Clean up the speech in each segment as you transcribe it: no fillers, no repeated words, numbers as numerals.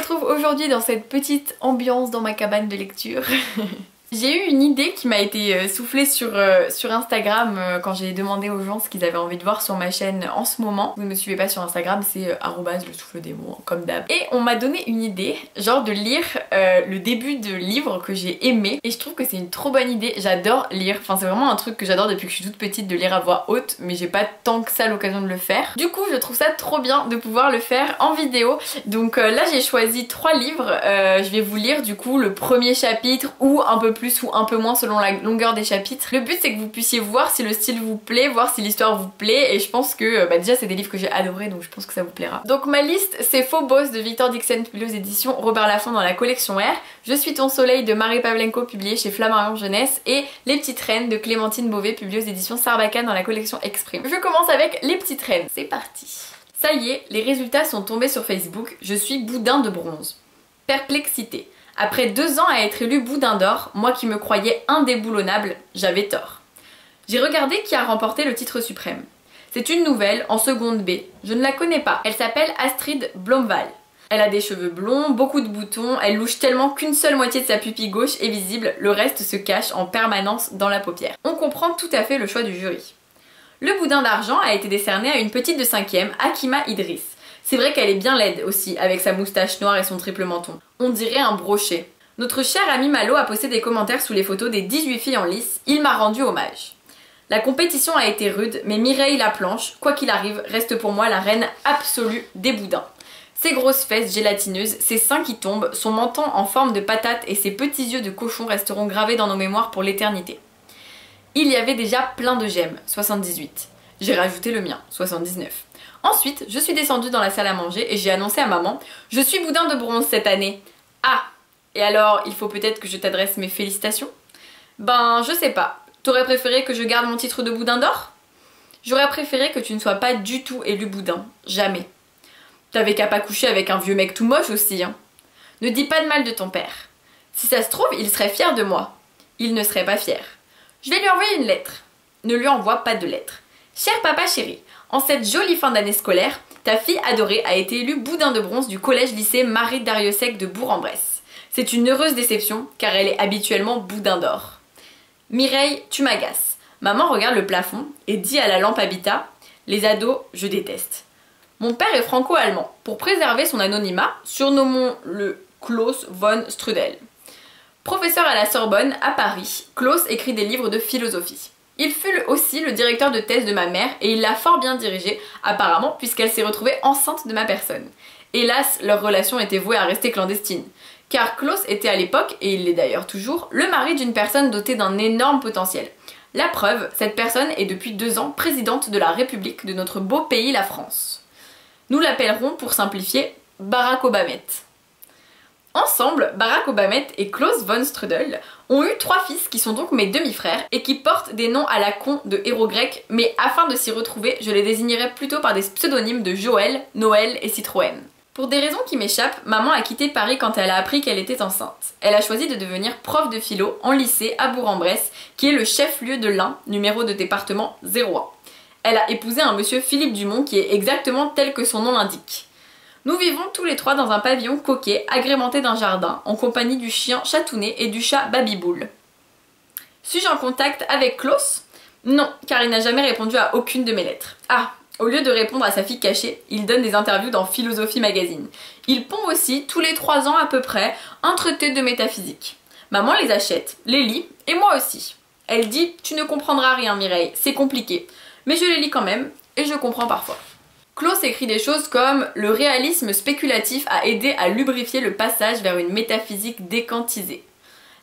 retrouve aujourd'hui dans cette petite ambiance dans ma cabane de lecture. J'ai eu une idée qui m'a été soufflée sur Instagram quand j'ai demandé aux gens ce qu'ils avaient envie de voir sur ma chaîne en ce moment. Vous ne me suivez pas sur Instagram, c'est @le souffle des mots, comme d'hab. Et on m'a donné une idée, genre de lire le début de livre que j'ai aimé. Et je trouve que c'est une trop bonne idée, j'adore lire. Enfin c'est vraiment un truc que j'adore depuis que je suis toute petite, de lire à voix haute, mais j'ai pas tant que ça l'occasion de le faire. Du coup je trouve ça trop bien de pouvoir le faire en vidéo. Donc là j'ai choisi 3 livres, je vais vous lire du coup le premier chapitre ou un peu plus ou un peu moins selon la longueur des chapitres. Le but c'est que vous puissiez voir si le style vous plaît, voir si l'histoire vous plaît, et je pense que déjà c'est des livres que j'ai adorés, donc je pense que ça vous plaira. Donc ma liste c'est Faux Boss de Victor Dixon publié aux éditions Robert Laffont dans la collection R, Je suis ton soleil de Marie Pavlenko publié chez Flammarion Jeunesse et Les Petites Reines de Clémentine Beauvais publié aux éditions Sarbacane dans la collection Exprime. Je commence avec Les Petites Reines, c'est parti. Ça y est, les résultats sont tombés sur Facebook, je suis boudin de bronze. Perplexité. Après 2 ans à être élu boudin d'or, moi qui me croyais indéboulonnable, j'avais tort. J'ai regardé qui a remporté le titre suprême. C'est une nouvelle en seconde B. Je ne la connais pas. Elle s'appelle Astrid Blomval. Elle a des cheveux blonds, beaucoup de boutons, elle louche tellement qu'une seule moitié de sa pupille gauche est visible, le reste se cache en permanence dans la paupière. On comprend tout à fait le choix du jury. Le boudin d'argent a été décerné à une petite de 5e, Hakima Idriss. C'est vrai qu'elle est bien laide aussi, avec sa moustache noire et son triple menton. On dirait un brochet. Notre cher ami Malo a posté des commentaires sous les photos des 18 filles en lice, il m'a rendu hommage. La compétition a été rude, mais Mireille Laplanche, quoi qu'il arrive, reste pour moi la reine absolue des boudins. Ses grosses fesses gélatineuses, ses seins qui tombent, son menton en forme de patate et ses petits yeux de cochon resteront gravés dans nos mémoires pour l'éternité. Il y avait déjà plein de j'aime, 78. J'ai rajouté le mien, 79. Ensuite, je suis descendue dans la salle à manger et j'ai annoncé à maman « Je suis boudin de bronze cette année !» Ah, et alors, il faut peut-être que je t'adresse mes félicitations? Ben, je sais pas. T'aurais préféré que je garde mon titre de boudin d'or? J'aurais préféré que tu ne sois pas du tout élu boudin. Jamais. T'avais qu'à pas coucher avec un vieux mec tout moche aussi, hein. Ne dis pas de mal de ton père. Si ça se trouve, il serait fier de moi. Il ne serait pas fier. Je vais lui envoyer une lettre. Ne lui envoie pas de lettre. Cher papa chéri, en cette jolie fin d'année scolaire, ta fille adorée a été élue boudin de bronze du collège-lycée Marie Dariussec de Bourg-en-Bresse. C'est une heureuse déception car elle est habituellement boudin d'or. Mireille, tu m'agaces. Maman regarde le plafond et dit à la lampe habitat « Les ados, je déteste. » Mon père est franco-allemand. Pour préserver son anonymat, surnommons-le Klaus von Strudel. Professeur à la Sorbonne, à Paris, Klaus écrit des livres de philosophie. Il fut aussi le directeur de thèse de ma mère et il l'a fort bien dirigé, apparemment, puisqu'elle s'est retrouvée enceinte de ma personne. Hélas, leur relation était vouée à rester clandestine, car Klaus était à l'époque, et il l'est d'ailleurs toujours, le mari d'une personne dotée d'un énorme potentiel. La preuve, cette personne est depuis 2 ans présidente de la République de notre beau pays, la France. Nous l'appellerons, pour simplifier, Barack Obama. Ensemble, Barack Obama et Klaus von Strudel ont eu 3 fils qui sont donc mes demi-frères et qui portent des noms à la con de héros grecs, mais afin de s'y retrouver, je les désignerai plutôt par des pseudonymes de Joël, Noël et Citroën. Pour des raisons qui m'échappent, maman a quitté Paris quand elle a appris qu'elle était enceinte. Elle a choisi de devenir prof de philo en lycée à Bourg-en-Bresse, qui est le chef-lieu de l'Ain, numéro de département 01. Elle a épousé un monsieur Philippe Dumont qui est exactement tel que son nom l'indique. Nous vivons tous les 3 dans un pavillon coquet agrémenté d'un jardin, en compagnie du chien Chatounet et du chat Babyboule. Suis-je en contact avec Klaus? Non, car il n'a jamais répondu à aucune de mes lettres. Ah, au lieu de répondre à sa fille cachée, il donne des interviews dans Philosophie Magazine. Il pond aussi, tous les 3 ans à peu près, un traité de métaphysique. Maman les achète, les lit, et moi aussi. Elle dit « Tu ne comprendras rien Mireille, c'est compliqué ». Mais je les lis quand même, et je comprends parfois. Klaus écrit des choses comme « Le réalisme spéculatif a aidé à lubrifier le passage vers une métaphysique décantisée.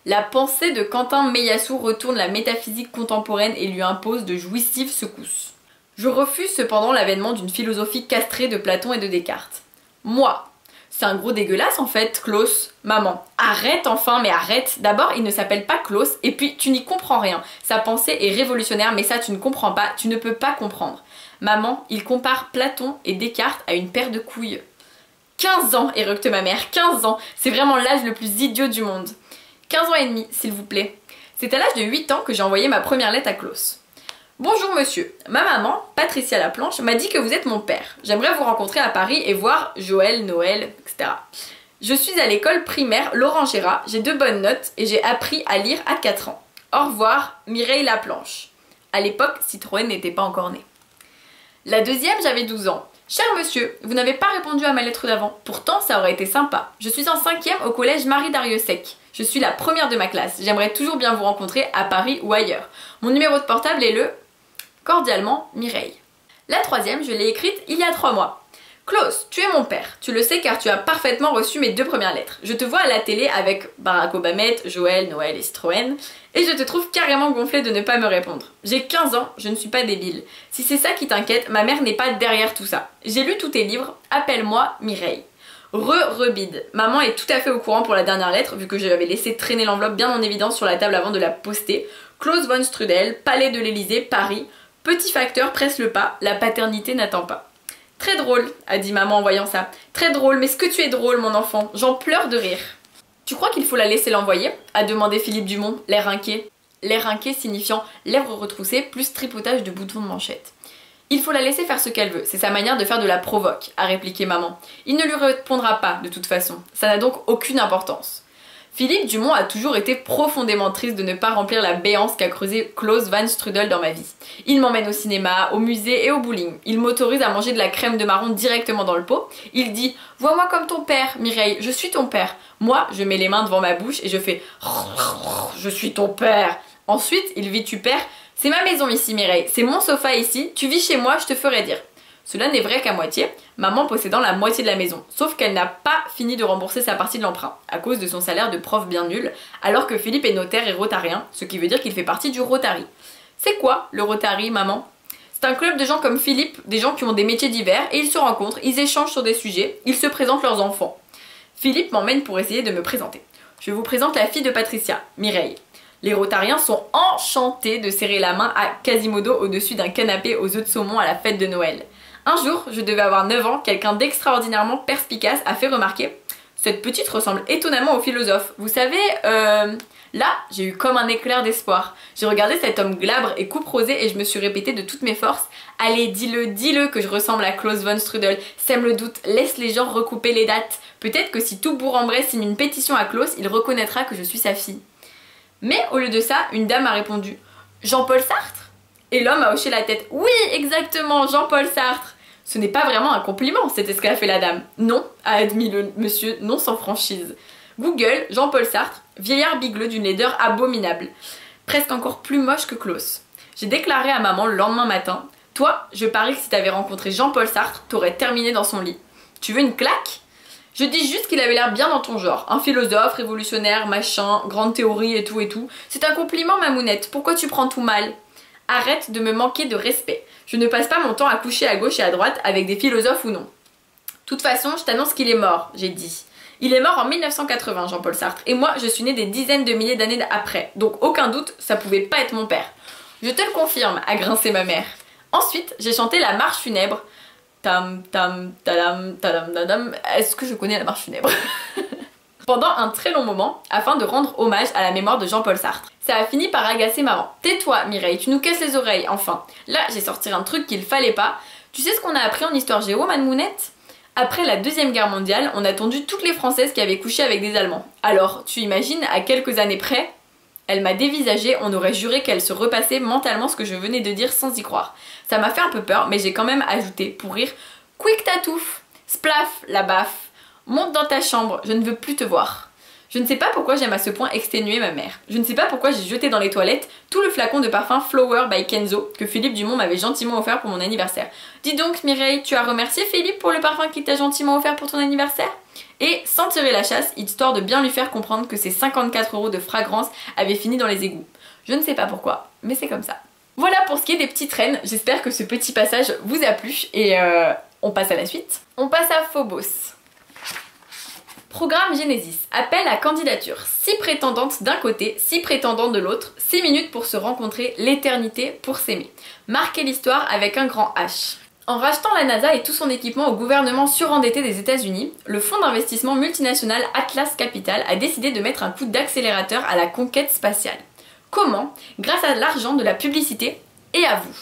La pensée de Quentin Meillassoux retourne la métaphysique contemporaine et lui impose de jouissives secousses. Je refuse cependant l'avènement d'une philosophie castrée de Platon et de Descartes. Moi, c'est un gros dégueulasse en fait, Klaus. Maman, arrête enfin, mais arrête. D'abord, il ne s'appelle pas Klaus, et puis tu n'y comprends rien. Sa pensée est révolutionnaire, mais ça tu ne comprends pas, tu ne peux pas comprendre. Maman, il compare Platon et Descartes à une paire de couilles. 15 ans, éructe ma mère, 15 ans. C'est vraiment l'âge le plus idiot du monde. 15 ans et demi, s'il vous plaît. C'est à l'âge de 8 ans que j'ai envoyé ma première lettre à Klaus. Bonjour monsieur, ma maman, Patricia Laplanche, m'a dit que vous êtes mon père. J'aimerais vous rencontrer à Paris et voir Joël, Noël, etc. Je suis à l'école primaire Laurent Gérard, j'ai de bonnes notes et j'ai appris à lire à 4 ans. Au revoir, Mireille Laplanche. À l'époque, Citroën n'était pas encore né. La deuxième, j'avais 12 ans. Cher monsieur, vous n'avez pas répondu à ma lettre d'avant. Pourtant, ça aurait été sympa. Je suis en 5e au collège Marie Dariussec. Je suis la première de ma classe. J'aimerais toujours bien vous rencontrer à Paris ou ailleurs. Mon numéro de portable est le... Cordialement, Mireille. La troisième, je l'ai écrite il y a 3 mois. Klaus, tu es mon père. Tu le sais car tu as parfaitement reçu mes 2 premières lettres. Je te vois à la télé avec Barack Obama, Joël, Noël et Citroën. Et je te trouve carrément gonflé de ne pas me répondre. J'ai 15 ans, je ne suis pas débile. Si c'est ça qui t'inquiète, ma mère n'est pas derrière tout ça. J'ai lu tous tes livres, appelle-moi Mireille. Rebide. Maman est tout à fait au courant pour la dernière lettre, vu que j'avais laissé traîner l'enveloppe bien en évidence sur la table avant de la poster. Klaus von Strudel, Palais de l'Élysée, Paris. Petit facteur, presse le pas, la paternité n'attend pas. Très drôle, a dit maman en voyant ça. Très drôle, mais ce que tu es drôle, mon enfant. J'en pleure de rire. Tu crois qu'il faut la laisser l'envoyer? A demandé Philippe Dumont, l'air inquiet. L'air inquiet signifiant lèvres retroussées plus tripotage de boutons de manchette. Il faut la laisser faire ce qu'elle veut, c'est sa manière de faire de la provoque, a répliqué maman. Il ne lui répondra pas, de toute façon. Ça n'a donc aucune importance. Philippe Dumont a toujours été profondément triste de ne pas remplir la béance qu'a creusée Klaus van Strudel dans ma vie. Il m'emmène au cinéma, au musée et au bowling. Il m'autorise à manger de la crème de marron directement dans le pot. Il dit « Vois-moi comme ton père, Mireille, je suis ton père ». Moi, je mets les mains devant ma bouche et je fais « Je suis ton père ». Ensuite, il vitupère « C'est ma maison ici, Mireille, c'est mon sofa ici, tu vis chez moi, je te ferai dire ». Cela n'est vrai qu'à moitié, maman possédant la moitié de la maison, sauf qu'elle n'a pas fini de rembourser sa partie de l'emprunt, à cause de son salaire de prof bien nul, alors que Philippe est notaire et rotarien, ce qui veut dire qu'il fait partie du Rotary. C'est quoi le Rotary, maman? C'est un club de gens comme Philippe, des gens qui ont des métiers divers, et ils se rencontrent, ils échangent sur des sujets, ils se présentent leurs enfants. Philippe m'emmène pour essayer de me présenter. Je vous présente la fille de Patricia, Mireille. Les Rotariens sont enchantés de serrer la main à Quasimodo au-dessus d'un canapé aux œufs de saumon à la fête de Noël. Un jour, je devais avoir 9 ans, quelqu'un d'extraordinairement perspicace a fait remarquer « Cette petite ressemble étonnamment au philosophe. Vous savez, Là, j'ai eu comme un éclair d'espoir. J'ai regardé cet homme glabre et coupe rosée et je me suis répété de toutes mes forces « Allez, dis-le que je ressemble à Klaus von Strudel. Sème le doute, laisse les gens recouper les dates. Peut-être que si tout Bourg-en-Bresse signe une pétition à Klaus, il reconnaîtra que je suis sa fille. » Mais au lieu de ça, une dame a répondu « Jean-Paul Sartre ?» Et l'homme a hoché la tête. « Oui, exactement, Jean-Paul Sartre !» Ce n'est pas vraiment un compliment, c'était ce qu'a fait la dame. Non, a admis le monsieur, non sans franchise. Google, Jean-Paul Sartre, vieillard bigleux d'une laideur abominable. Presque encore plus moche que Klaus. J'ai déclaré à maman le lendemain matin, « Toi, je parie que si t'avais rencontré Jean-Paul Sartre, t'aurais terminé dans son lit. Tu veux une claque ?» Je dis juste qu'il avait l'air bien dans ton genre. Un philosophe, révolutionnaire, machin, grande théorie et tout et tout. C'est un compliment, mamounette, pourquoi tu prends tout mal ? Arrête de me manquer de respect. Je ne passe pas mon temps à coucher à gauche et à droite avec des philosophes ou non. De toute façon, je t'annonce qu'il est mort, j'ai dit. Il est mort en 1980, Jean-Paul Sartre, et moi je suis née des dizaines de milliers d'années après, donc aucun doute, ça pouvait pas être mon père. Je te le confirme, a grincé ma mère. Ensuite, j'ai chanté la marche funèbre. Tam tam tadam tadam tadam. Est-ce que je connais la marche funèbre? Pendant un très long moment, afin de rendre hommage à la mémoire de Jean-Paul Sartre. Ça a fini par agacer maman. Tais-toi, Mireille, tu nous casses les oreilles, enfin. Là, j'ai sorti un truc qu'il fallait pas. Tu sais ce qu'on a appris en histoire géo, Mamounette? Après la Deuxième Guerre mondiale, on a tendu toutes les Françaises qui avaient couché avec des Allemands. Alors, tu imagines, à quelques années près, elle m'a dévisagée, on aurait juré qu'elle se repassait mentalement ce que je venais de dire sans y croire. Ça m'a fait un peu peur, mais j'ai quand même ajouté, pour rire, « Quick tatouf, splaf, la baffe, monte dans ta chambre, je ne veux plus te voir. » Je ne sais pas pourquoi j'aime à ce point exténuer ma mère. Je ne sais pas pourquoi j'ai jeté dans les toilettes tout le flacon de parfum Flower by Kenzo que Philippe Dumont m'avait gentiment offert pour mon anniversaire. Dis donc Mireille, tu as remercié Philippe pour le parfum qu'il t'a gentiment offert pour ton anniversaire? Et sans tirer la chasse, histoire de bien lui faire comprendre que ses 54 € de fragrance avaient fini dans les égouts. Je ne sais pas pourquoi, mais c'est comme ça. Voilà pour ce qui est des petites reines, j'espère que ce petit passage vous a plu et on passe à la suite. On passe à Phobos. Programme Genesis, appel à candidature. 6 prétendantes d'un côté, 6 prétendants de l'autre, 6 minutes pour se rencontrer, l'éternité pour s'aimer. Marquez l'histoire avec un grand H. En rachetant la NASA et tout son équipement au gouvernement surendetté des États-Unis, le fonds d'investissement multinational Atlas Capital a décidé de mettre un coup d'accélérateur à la conquête spatiale. Comment? Grâce à l'argent de la publicité et à vous.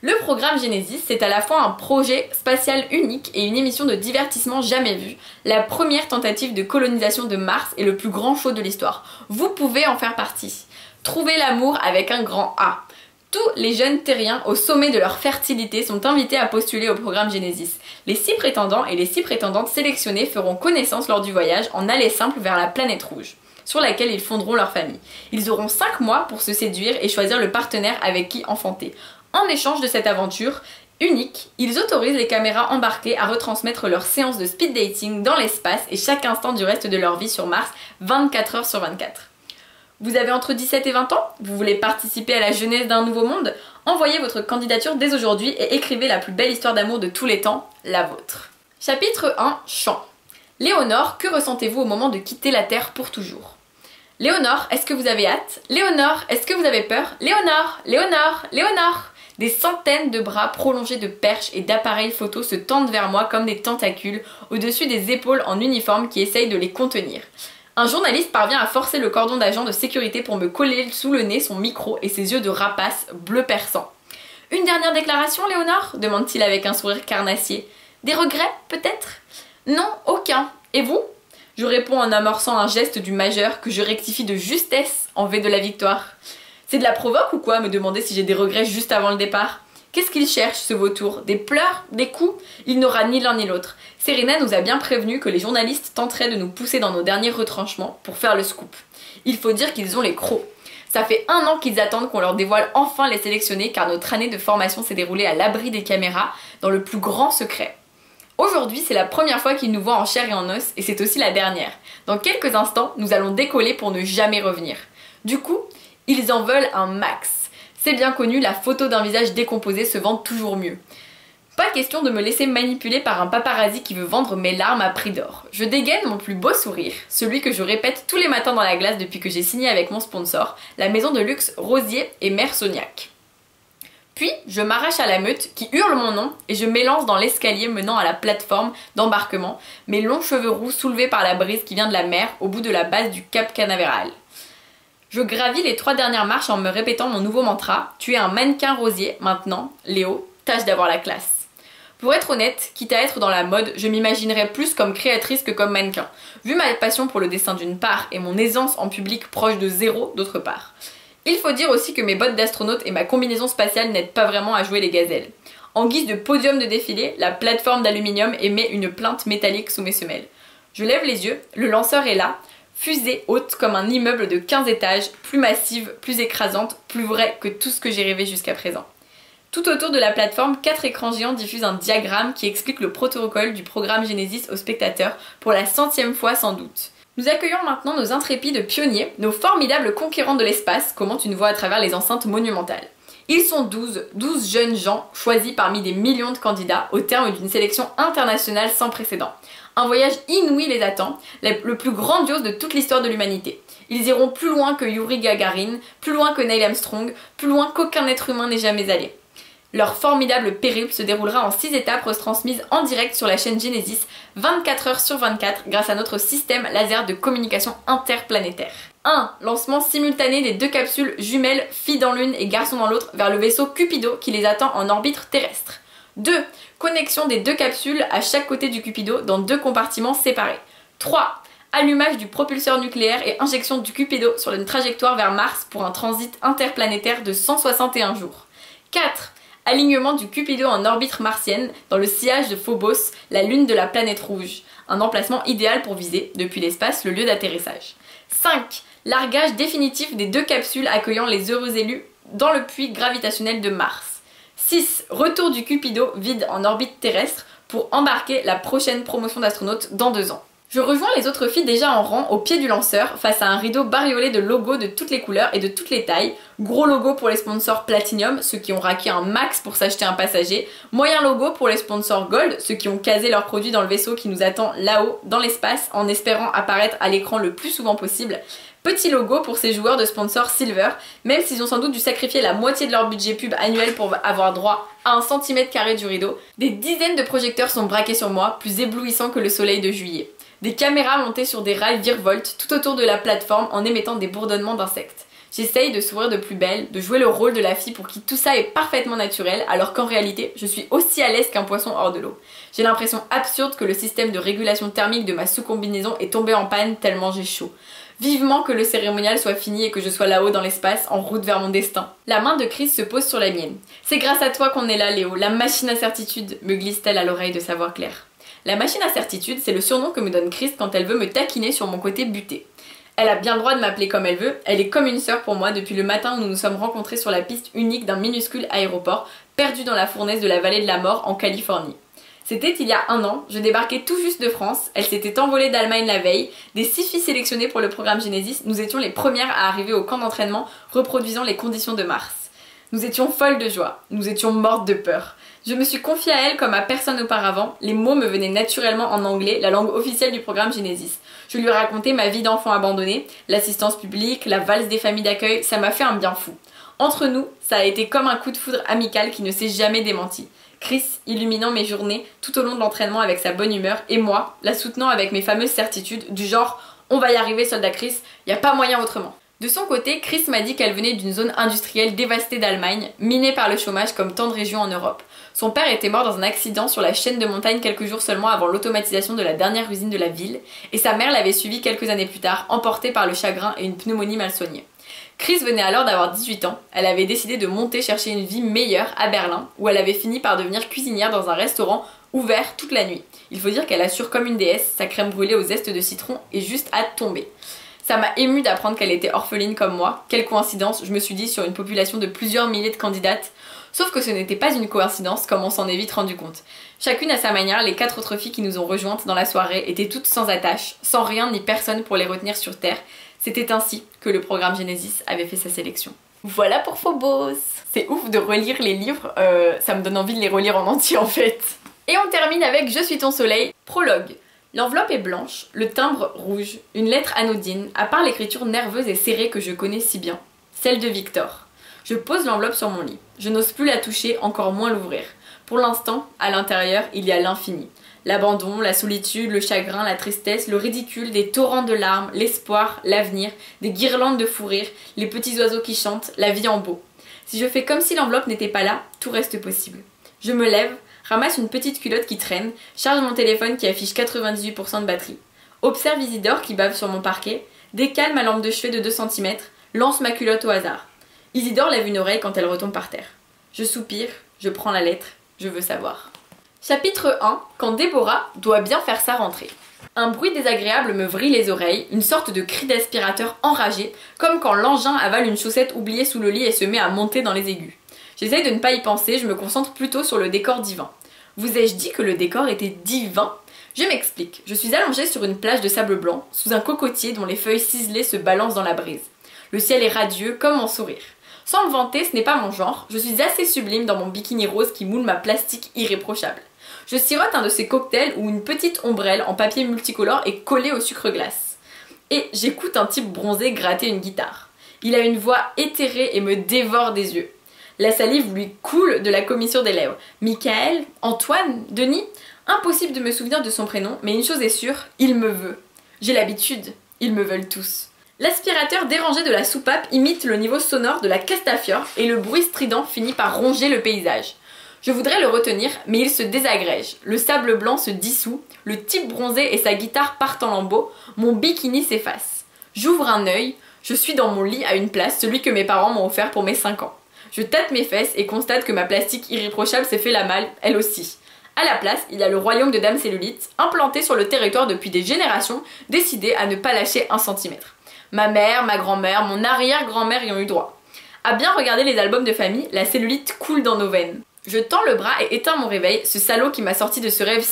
Le programme Genesis, c'est à la fois un projet spatial unique et une émission de divertissement jamais vue, la première tentative de colonisation de Mars et le plus grand show de l'histoire. Vous pouvez en faire partie. Trouvez l'amour avec un grand A. Tous les jeunes terriens au sommet de leur fertilité sont invités à postuler au programme Genesis. Les 6 prétendants et les 6 prétendantes sélectionnés feront connaissance lors du voyage en aller simple vers la planète rouge, sur laquelle ils fonderont leur famille. Ils auront 5 mois pour se séduire et choisir le partenaire avec qui enfanter. En échange de cette aventure unique, ils autorisent les caméras embarquées à retransmettre leurs séances de speed dating dans l'espace et chaque instant du reste de leur vie sur Mars, 24 heures sur 24. Vous avez entre 17 et 20 ans? Vous voulez participer à la jeunesse d'un nouveau monde? Envoyez votre candidature dès aujourd'hui et écrivez la plus belle histoire d'amour de tous les temps, la vôtre. Chapitre 1, Chant. Léonore, que ressentez-vous au moment de quitter la Terre pour toujours? Léonore, est-ce que vous avez hâte? Léonore, est-ce que vous avez peur? Léonore, Léonore, Léonore! Des centaines de bras prolongés de perches et d'appareils photo se tendent vers moi comme des tentacules au-dessus des épaules en uniforme qui essayent de les contenir. Un journaliste parvient à forcer le cordon d'agent de sécurité pour me coller sous le nez son micro et ses yeux de rapace bleu perçant. « Une dernière déclaration, Léonore ?» demande-t-il avec un sourire carnassier. « Des regrets, peut-être ?»« Non, aucun. Et vous ?» Je réponds en amorçant un geste du majeur que je rectifie de justesse en vue de la victoire. « C'est de la provoque ou quoi, me demander si j'ai des regrets juste avant le départ ? Qu'est-ce qu'il cherche, ce vautour? Des pleurs? Des coups? Il n'aura ni l'un ni l'autre. Serena nous a bien prévenu que les journalistes tenteraient de nous pousser dans nos derniers retranchements pour faire le scoop. Il faut dire qu'ils ont les crocs. Ça fait 1 an qu'ils attendent qu'on leur dévoile enfin les sélectionnés car notre année de formation s'est déroulée à l'abri des caméras, dans le plus grand secret. Aujourd'hui, c'est la première fois qu'ils nous voient en chair et en os et c'est aussi la dernière. Dans quelques instants, nous allons décoller pour ne jamais revenir. Du coup, ils en veulent un max. C'est bien connu, la photo d'un visage décomposé se vend toujours mieux. Pas question de me laisser manipuler par un paparazzi qui veut vendre mes larmes à prix d'or. Je dégaine mon plus beau sourire, celui que je répète tous les matins dans la glace depuis que j'ai signé avec mon sponsor, la maison de luxe Rosier et Mère Sognac. Puis, je m'arrache à la meute qui hurle mon nom et je m'élance dans l'escalier menant à la plateforme d'embarquement, mes longs cheveux roux soulevés par la brise qui vient de la mer au bout de la base du Cap Canaveral. Je gravis les 3 dernières marches en me répétant mon nouveau mantra « Tu es un mannequin rosier, maintenant, Léo, tâche d'avoir la classe ». Pour être honnête, quitte à être dans la mode, je m'imaginerais plus comme créatrice que comme mannequin, vu ma passion pour le dessin d'une part et mon aisance en public proche de 0 d'autre part. Il faut dire aussi que mes bottes d'astronaute et ma combinaison spatiale n'aident pas vraiment à jouer les gazelles. En guise de podium de défilé, la plateforme d'aluminium émet une plainte métallique sous mes semelles. Je lève les yeux, le lanceur est là, fusée haute comme un immeuble de 15 étages, plus massive, plus écrasante, plus vraie que tout ce que j'ai rêvé jusqu'à présent. Tout autour de la plateforme, 4 écrans géants diffusent un diagramme qui explique le protocole du programme Genesis aux spectateurs, pour la 100e fois sans doute. Nous accueillons maintenant nos intrépides pionniers, nos formidables conquérants de l'espace, commentent une voix à travers les enceintes monumentales. Ils sont 12 jeunes gens choisis parmi des millions de candidats au terme d'une sélection internationale sans précédent. Un voyage inouï les attend, le plus grandiose de toute l'histoire de l'humanité. Ils iront plus loin que Yuri Gagarin, plus loin que Neil Armstrong, plus loin qu'aucun être humain n'est jamais allé. Leur formidable périple se déroulera en 6 étapes retransmises en direct sur la chaîne Genesis, 24 heures sur 24, grâce à notre système laser de communication interplanétaire. 1. Lancement simultané des 2 capsules jumelles, filles dans l'une et garçons dans l'autre, vers le vaisseau Cupido qui les attend en orbite terrestre. 2. Connexion des 2 capsules à chaque côté du Cupido dans 2 compartiments séparés. 3. Allumage du propulseur nucléaire et injection du Cupido sur une trajectoire vers Mars pour un transit interplanétaire de 161 jours. 4. Alignement du Cupido en orbite martienne dans le sillage de Phobos, la lune de la planète rouge. Un emplacement idéal pour viser, depuis l'espace, le lieu d'atterrissage. 5. Largage définitif des 2 capsules accueillant les heureux élus dans le puits gravitationnel de Mars. 6. Retour du Cupido vide en orbite terrestre pour embarquer la prochaine promotion d'astronautes dans 2 ans. Je rejoins les autres filles déjà en rang au pied du lanceur face à un rideau bariolé de logos de toutes les couleurs et de toutes les tailles. Gros logo pour les sponsors Platinum, ceux qui ont raqué un max pour s'acheter un passager. Moyen logo pour les sponsors Gold, ceux qui ont casé leurs produits dans le vaisseau qui nous attend là-haut dans l'espace en espérant apparaître à l'écran le plus souvent possible. Petit logo pour ces joueurs de sponsors Silver, même s'ils ont sans doute dû sacrifier la moitié de leur budget pub annuel pour avoir droit à 1 cm² du rideau. Des dizaines de projecteurs sont braqués sur moi, plus éblouissants que le soleil de juillet. Des caméras montées sur des rails virevoltent tout autour de la plateforme en émettant des bourdonnements d'insectes. J'essaye de s'ouvrir de plus belle, de jouer le rôle de la fille pour qui tout ça est parfaitement naturel, alors qu'en réalité, je suis aussi à l'aise qu'un poisson hors de l'eau. J'ai l'impression absurde que le système de régulation thermique de ma sous-combinaison est tombé en panne tellement j'ai chaud. Vivement que le cérémonial soit fini et que je sois là-haut dans l'espace, en route vers mon destin. La main de Chris se pose sur la mienne. C'est grâce à toi qu'on est là, Léo, la machine à certitude, me glisse-t-elle à l'oreille de sa voix claire. La machine à certitude, c'est le surnom que me donne Chris quand elle veut me taquiner sur mon côté buté. Elle a bien le droit de m'appeler comme elle veut, elle est comme une sœur pour moi depuis le matin où nous nous sommes rencontrés sur la piste unique d'un minuscule aéroport, perdu dans la fournaise de la vallée de la mort en Californie. C'était il y a 1 an, je débarquais tout juste de France, elle s'était envolée d'Allemagne la veille, des 6 filles sélectionnées pour le programme Genesis, nous étions les premières à arriver au camp d'entraînement reproduisant les conditions de Mars. Nous étions folles de joie, nous étions mortes de peur. Je me suis confiée à elle comme à personne auparavant, les mots me venaient naturellement en anglais, la langue officielle du programme Genesis. Je lui ai raconté ma vie d'enfant abandonnée, l'assistance publique, la valse des familles d'accueil, ça m'a fait un bien fou. Entre nous, ça a été comme un coup de foudre amical qui ne s'est jamais démenti. Chris illuminant mes journées tout au long de l'entraînement avec sa bonne humeur et moi la soutenant avec mes fameuses certitudes du genre « on va y arriver soldat Chris, y a pas moyen autrement ». De son côté, Chris m'a dit qu'elle venait d'une zone industrielle dévastée d'Allemagne, minée par le chômage comme tant de régions en Europe. Son père était mort dans un accident sur la chaîne de montagne quelques jours seulement avant l'automatisation de la dernière usine de la ville, et sa mère l'avait suivi quelques années plus tard, emportée par le chagrin et une pneumonie mal soignée. Chris venait alors d'avoir 18 ans, elle avait décidé de monter chercher une vie meilleure à Berlin, où elle avait fini par devenir cuisinière dans un restaurant ouvert toute la nuit. Il faut dire qu'elle assure comme une déesse, sa crème brûlée aux zestes de citron est juste à tomber. Ça m'a émue d'apprendre qu'elle était orpheline comme moi. Quelle coïncidence, je me suis dit, sur une population de plusieurs milliers de candidates. Sauf que ce n'était pas une coïncidence, comme on s'en est vite rendu compte. Chacune à sa manière, les 4 autres filles qui nous ont rejointes dans la soirée étaient toutes sans attache, sans rien ni personne pour les retenir sur Terre. C'était ainsi que le programme Genesis avait fait sa sélection. Voilà pour Phobos. C'est ouf de relire les livres, ça me donne envie de les relire en entier en fait. Et on termine avec Je suis ton soleil, prologue. L'enveloppe est blanche, le timbre rouge, une lettre anodine, à part l'écriture nerveuse et serrée que je connais si bien. Celle de Victor. Je pose l'enveloppe sur mon lit. Je n'ose plus la toucher, encore moins l'ouvrir. Pour l'instant, à l'intérieur, il y a l'infini. L'abandon, la solitude, le chagrin, la tristesse, le ridicule, des torrents de larmes, l'espoir, l'avenir, des guirlandes de fou rire, les petits oiseaux qui chantent, la vie en beau. Si je fais comme si l'enveloppe n'était pas là, tout reste possible. Je me lève, ramasse une petite culotte qui traîne, charge mon téléphone qui affiche 98% de batterie, observe Isidore qui bave sur mon parquet, décale ma lampe de chevet de 2 cm, lance ma culotte au hasard. Isidore lève une oreille quand elle retombe par terre. Je soupire, je prends la lettre, je veux savoir. Chapitre 1. Quand Déborah doit bien faire sa rentrée. Un bruit désagréable me vrille les oreilles, une sorte de cri d'aspirateur enragé, comme quand l'engin avale une chaussette oubliée sous le lit et se met à monter dans les aigus. J'essaye de ne pas y penser, je me concentre plutôt sur le décor divin. Vous ai-je dit que le décor était divin ? Je m'explique. Je suis allongée sur une plage de sable blanc, sous un cocotier dont les feuilles ciselées se balancent dans la brise. Le ciel est radieux, comme mon sourire. Sans me vanter, ce n'est pas mon genre, je suis assez sublime dans mon bikini rose qui moule ma plastique irréprochable. Je sirote un de ces cocktails où une petite ombrelle en papier multicolore est collée au sucre glace. Et j'écoute un type bronzé gratter une guitare. Il a une voix éthérée et me dévore des yeux. La salive lui coule de la commissure des lèvres. Michael, Antoine, Denis, impossible de me souvenir de son prénom, mais une chose est sûre, il me veut. J'ai l'habitude, ils me veulent tous. L'aspirateur dérangé de la soupape imite le niveau sonore de la Castafiore et le bruit strident finit par ronger le paysage. Je voudrais le retenir, mais il se désagrège. Le sable blanc se dissout, le type bronzé et sa guitare partent en lambeaux, mon bikini s'efface. J'ouvre un œil, je suis dans mon lit à une place, celui que mes parents m'ont offert pour mes 5 ans. Je tâte mes fesses et constate que ma plastique irréprochable s'est fait la malle, elle aussi. À la place, il y a le royaume de Dame Cellulite, implanté sur le territoire depuis des générations, décidé à ne pas lâcher 1 centimètre. Ma mère, ma grand-mère, mon arrière-grand-mère y ont eu droit. À bien regarder les albums de famille, la cellulite coule dans nos veines. Je tends le bras et éteins mon réveil, ce salaud qui m'a sorti de ce rêve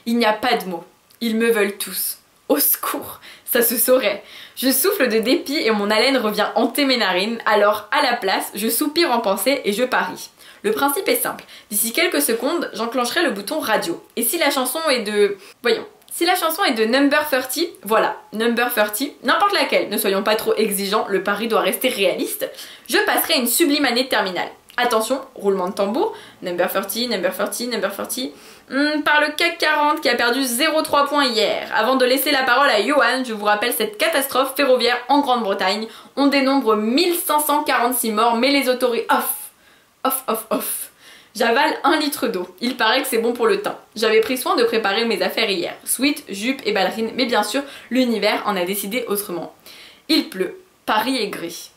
il n'y a pas de mots. Ils me veulent tous. Au secours, ça se saurait. Je souffle de dépit et mon haleine revient hanter mes narines, alors à la place, je soupire en pensée et je parie. Le principe est simple, d'ici quelques secondes, j'enclencherai le bouton radio. Et si la chanson est de... Voyons. Si la chanson est de Number 30, voilà, Number 30, n'importe laquelle, ne soyons pas trop exigeants, le pari doit rester réaliste, je passerai une sublime année de terminale. Attention, roulement de tambour, number 30, number 30, number 30. Par le CAC 40 qui a perdu 0,3 points hier. Avant de laisser la parole à Johan, je vous rappelle cette catastrophe ferroviaire en Grande-Bretagne. On dénombre 1546 morts, mais les autorités... Off. J'avale 1 litre d'eau. Il paraît que c'est bon pour le teint. J'avais pris soin de préparer mes affaires hier. Sweat, jupe et ballerine, mais bien sûr, l'univers en a décidé autrement. Il pleut. Paris est gris.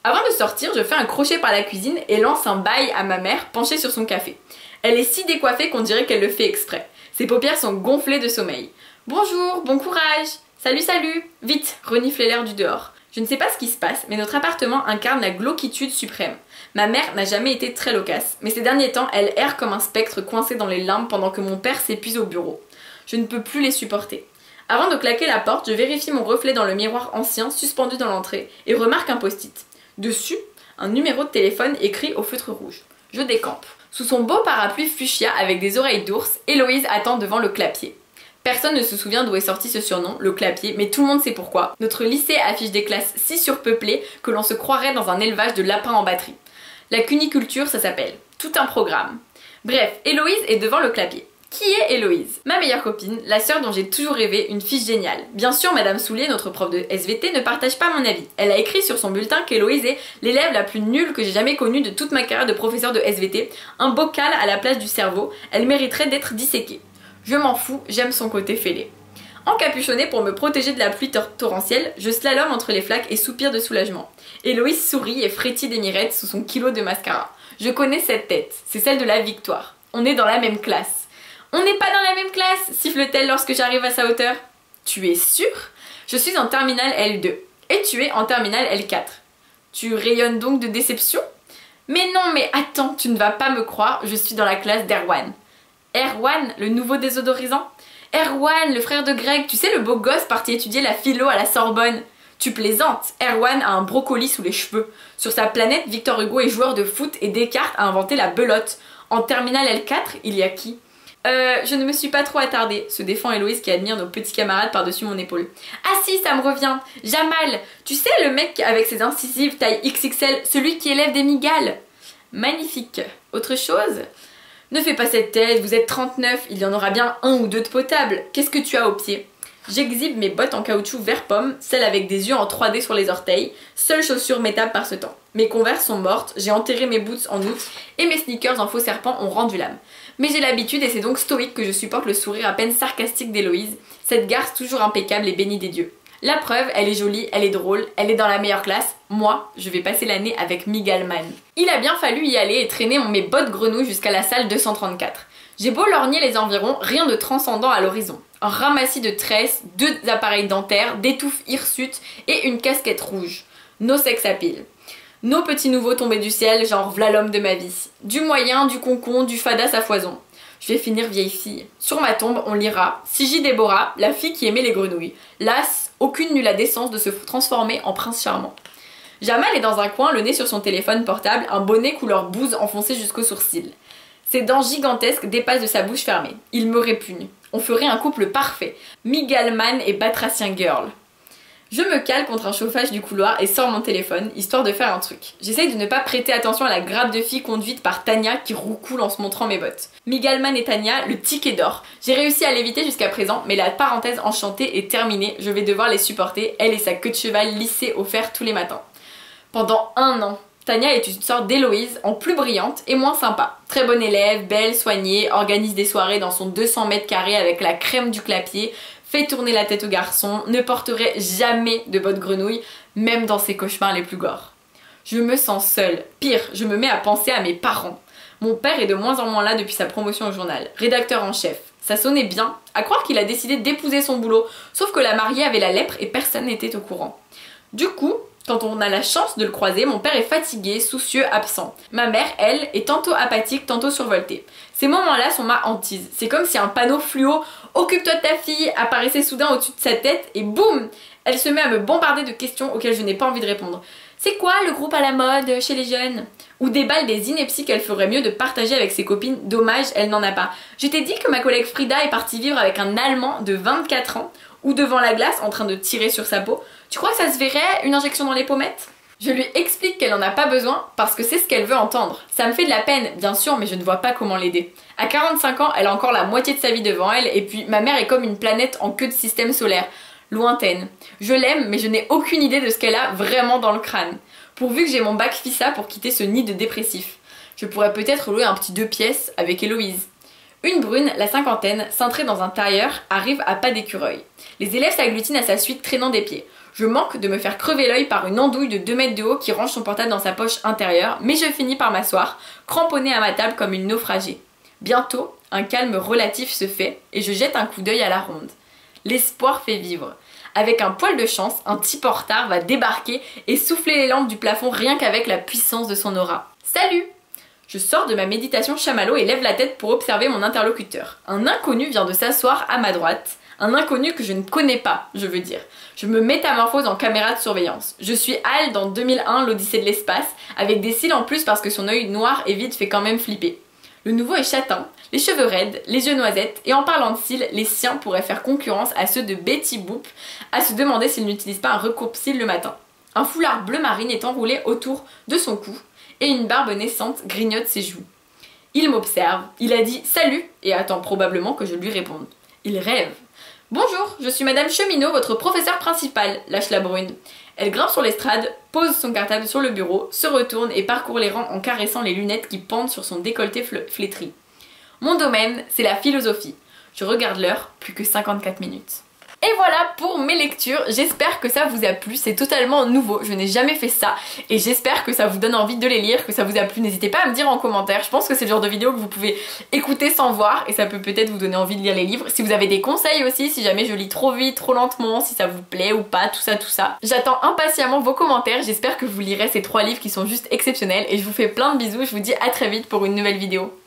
Avant de sortir, je fais un crochet par la cuisine et lance un bail à ma mère penchée sur son café. Elle est si décoiffée qu'on dirait qu'elle le fait exprès. Ses paupières sont gonflées de sommeil. Bonjour, bon courage. Salut. Vite, reniflez l'air du dehors. Je ne sais pas ce qui se passe, mais notre appartement incarne la glauquitude suprême. Ma mère n'a jamais été très loquace, mais ces derniers temps, elle erre comme un spectre coincé dans les limbes pendant que mon père s'épuise au bureau. Je ne peux plus les supporter. Avant de claquer la porte, je vérifie mon reflet dans le miroir ancien suspendu dans l'entrée et remarque un post-it. Dessus, un numéro de téléphone écrit au feutre rouge. Je décampe. Sous son beau parapluie fuchsia avec des oreilles d'ours, Héloïse attend devant le clapier. Personne ne se souvient d'où est sorti ce surnom, le clapier, mais tout le monde sait pourquoi. Notre lycée affiche des classes si surpeuplées que l'on se croirait dans un élevage de lapins en batterie. La cuniculture, ça s'appelle. Tout un programme. Bref, Héloïse est devant le clapier. Qui est Héloïse? Ma meilleure copine, la sœur dont j'ai toujours rêvé, une fille géniale. Bien sûr, Madame Soulier, notre prof de SVT, ne partage pas mon avis. Elle a écrit sur son bulletin qu'Héloïse est l'élève la plus nulle que j'ai jamais connue de toute ma carrière de professeur de SVT. Un bocal à la place du cerveau, elle mériterait d'être disséquée. Je m'en fous, j'aime son côté fêlé. Encapuchonnée pour me protéger de la pluie torrentielle, je slalome entre les flaques et soupire de soulagement. Héloïse sourit et frétille des mirettes sous son kilo de mascara. Je connais cette tête, c'est celle de la victoire. On est dans la même classe. On n'est pas dans la même classe, siffle-t-elle lorsque j'arrive à sa hauteur. Tu es sûre? Je suis en terminale L2 et tu es en terminale L4. Tu rayonnes donc de déception? Mais non, mais attends, tu ne vas pas me croire, je suis dans la classe d'Erwan. Erwan, le nouveau désodorisant? Erwan, le frère de Greg, tu sais le beau gosse parti étudier la philo à la Sorbonne. Tu plaisantes, Erwan a un brocoli sous les cheveux. Sur sa planète, Victor Hugo est joueur de foot et Descartes a inventé la belote. En terminale L4, il y a qui? Je ne me suis pas trop attardée, se défend Héloïse qui admire nos petits camarades par-dessus mon épaule. Ah si, ça me revient, Jamal, tu sais le mec avec ses incisives taille XXL, celui qui élève des migales? Magnifique. Autre chose? Ne fais pas cette tête, vous êtes 39, il y en aura bien 1 ou 2 de potables. Qu'est-ce que tu as au pied? J'exhibe mes bottes en caoutchouc vert pomme, celles avec des yeux en 3D sur les orteils, seule chaussure métable par ce temps. Mes Converse sont mortes, j'ai enterré mes boots en août et mes sneakers en faux serpent ont rendu l'âme. Mais j'ai l'habitude et c'est donc stoïque que je supporte le sourire à peine sarcastique d'Héloïse, cette garce toujours impeccable et bénie des dieux. La preuve, elle est jolie, elle est drôle, elle est dans la meilleure classe. Moi, je vais passer l'année avec Migalman. Il a bien fallu y aller et traîner mes bottes grenouilles jusqu'à la salle 234. J'ai beau lorgner les environs, rien de transcendant à l'horizon. Un ramassis de tresses, 2 appareils dentaires, des touffes hirsutes et une casquette rouge. No sex appeal. Nos petits nouveaux tombés du ciel, genre v'là l'homme de ma vie. Du moyen, du concon, du fadas à foison. Je vais finir vieille fille. Sur ma tombe, on lira Sigi Déborah, la fille qui aimait les grenouilles. Las, aucune n'eut la décence de se transformer en prince charmant. Jamal est dans un coin, le nez sur son téléphone portable, un bonnet couleur bouse enfoncé jusqu'aux sourcils. Ses dents gigantesques dépassent de sa bouche fermée. Il me répugne. On ferait un couple parfait. Migalman et Batracien Girl. Je me cale contre un chauffage du couloir et sors mon téléphone, histoire de faire un truc. J'essaye de ne pas prêter attention à la grappe de filles conduite par Tania qui roucoule en se montrant mes bottes. Migalman et Tania, le ticket d'or. J'ai réussi à l'éviter jusqu'à présent, mais la parenthèse enchantée est terminée. Je vais devoir les supporter, elle et sa queue de cheval lissée au fer tous les matins. Pendant 1 an. Tania est une sorte d'Héloïse, en plus brillante et moins sympa. Très bonne élève, belle, soignée, organise des soirées dans son 200 mètres carrés avec la crème du clapier, fait tourner la tête aux garçons, ne porterait jamais de bottes grenouilles, même dans ses cauchemars les plus gores. Je me sens seule. Pire, je me mets à penser à mes parents. Mon père est de moins en moins là depuis sa promotion au journal, rédacteur en chef. Ça sonnait bien, à croire qu'il a décidé d'épouser son boulot, sauf que la mariée avait la lèpre et personne n'était au courant. Du coup, quand on a la chance de le croiser, mon père est fatigué, soucieux, absent. Ma mère, elle, est tantôt apathique, tantôt survoltée. Ces moments-là sont ma hantise. C'est comme si un panneau fluo « Occupe-toi de ta fille » apparaissait soudain au-dessus de sa tête et boum, elle se met à me bombarder de questions auxquelles je n'ai pas envie de répondre. C'est quoi le groupe à la mode chez les jeunes? Ou déballe des inepties qu'elle ferait mieux de partager avec ses copines. Dommage, elle n'en a pas. Je t'ai dit que ma collègue Frida est partie vivre avec un Allemand de 24 ans ou devant la glace en train de tirer sur sa peau. Tu crois que ça se verrait, une injection dans les pommettes? Je lui explique qu'elle en a pas besoin parce que c'est ce qu'elle veut entendre. Ça me fait de la peine, bien sûr, mais je ne vois pas comment l'aider. À 45 ans, elle a encore la moitié de sa vie devant elle, et puis ma mère est comme une planète en queue de système solaire, lointaine. Je l'aime, mais je n'ai aucune idée de ce qu'elle a vraiment dans le crâne. Pourvu que j'ai mon bac FISA pour quitter ce nid de dépressif. Je pourrais peut-être louer un petit 2 pièces avec Héloïse. Une brune, la cinquantaine, cintrée dans un tailleur, arrive à pas d'écureuil. Les élèves s'agglutinent à sa suite traînant des pieds. Je manque de me faire crever l'œil par une andouille de 2 mètres de haut qui range son portable dans sa poche intérieure, mais je finis par m'asseoir, cramponnée à ma table comme une naufragée. Bientôt, un calme relatif se fait et je jette un coup d'œil à la ronde. L'espoir fait vivre. Avec un poil de chance, un type en retard va débarquer et souffler les lampes du plafond rien qu'avec la puissance de son aura. Salut! Je sors de ma méditation chamallow et lève la tête pour observer mon interlocuteur. Un inconnu vient de s'asseoir à ma droite. Un inconnu que je ne connais pas, je veux dire. Je me métamorphose en caméra de surveillance. Je suis Hal dans 2001, l'Odyssée de l'espace, avec des cils en plus parce que son œil noir et vide fait quand même flipper. Le nouveau est châtain, les cheveux raides, les yeux noisettes, et en parlant de cils, les siens pourraient faire concurrence à ceux de Betty Boop, à se demander s'il n'utilise pas un recoupe-cils le matin. Un foulard bleu marine est enroulé autour de son cou, et une barbe naissante grignote ses joues. Il m'observe, il a dit « Salut !» et attend probablement que je lui réponde. Il rêve. « Bonjour, je suis Madame Cheminot, votre professeur principal », lâche la brune. Elle grimpe sur l'estrade, pose son cartable sur le bureau, se retourne et parcourt les rangs en caressant les lunettes qui pendent sur son décolleté flétri. Mon domaine, c'est la philosophie. Je regarde l'heure, plus que 54 minutes. Et voilà pour mes lectures, j'espère que ça vous a plu, c'est totalement nouveau, je n'ai jamais fait ça et j'espère que ça vous donne envie de les lire, que ça vous a plu, n'hésitez pas à me dire en commentaire, je pense que c'est le genre de vidéo que vous pouvez écouter sans voir et ça peut peut-être vous donner envie de lire les livres. Si vous avez des conseils aussi, si jamais je lis trop vite, trop lentement, si ça vous plaît ou pas, tout ça. J'attends impatiemment vos commentaires, j'espère que vous lirez ces 3 livres qui sont juste exceptionnels et je vous fais plein de bisous, je vous dis à très vite pour une nouvelle vidéo.